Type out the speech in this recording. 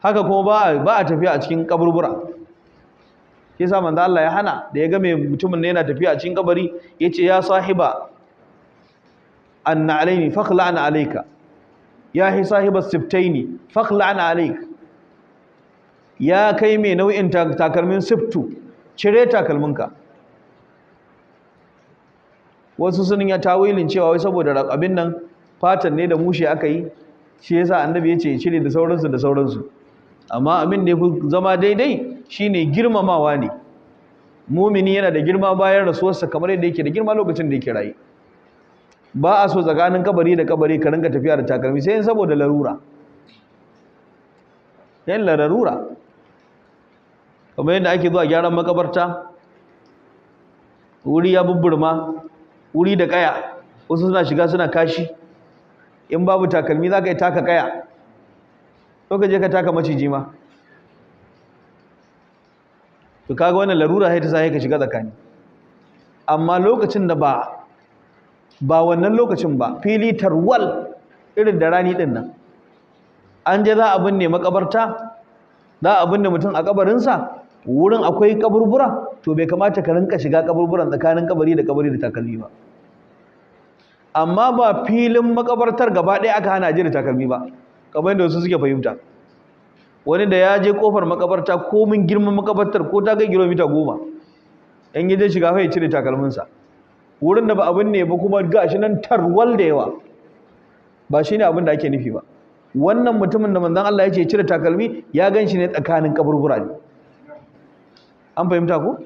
haka kuma ba a tafiya a cikin kaburbura. Yasa manzo Allah ya hana da ya ga mai mutumin ne yana tafiya a cikin kabari yace ya sahiba anna alaini fakhla'na alayka ya hi sahiba siftaini fakhla'na alayka, ya kai mai nau'in takalmin siftu cire takalminka. Wasu sun ya tawilin cewa wai saboda abin nan fatan ne da mushe aka yi, shi yasa annabi ya ce cire da sauransu. Amma abin da ya fi zama daidai shine girmamawa ne. Mumini yana da girma bayan rasuwarsa kamar yadda yake da girma lokacin da yake rayu. Ba a so tsakanin kabari da kabari ka rinka tafiya da takalmi sai saboda larura. Yan larura kamar yadda ake zuwa gyaran makabarta, wuri ya bubburma, wuri da kaya, wasu suna shiga suna kashi, in babu takalmi za ka yi taka kaya, to ka je ka taka maciji ma. To kaga wannan larura sai ta sai ka shiga tsakani. Amma lokacin da ba wannan lokacin ba, fili tarwal irin da rani din nan, an je za a binne makabarta, za a binne mutum a kabarinsa, wurin akwai kaburbura, to bai kamata ka rinka shiga kaburburan tsakanin kabari da takalmi ba. Amma ba filin makabartar gaba ɗaya aka hana je da takalmi ba, kamar yadda wasu suke fahimta. Wani da ya je kofar makabarta ko min girman makabartar ko ta kai kilomita 10, in ya je shiga fa ya cire takalminsa. Wurin da ba abin ne ba kuma gashi nan tarwal da yawa, ba shine abin da ake nufi ba. Wannan mutumin da manzon Allah ya ce cire takalmi ya gan shi ne tsakanin kaburbura ne. An fahimta ko?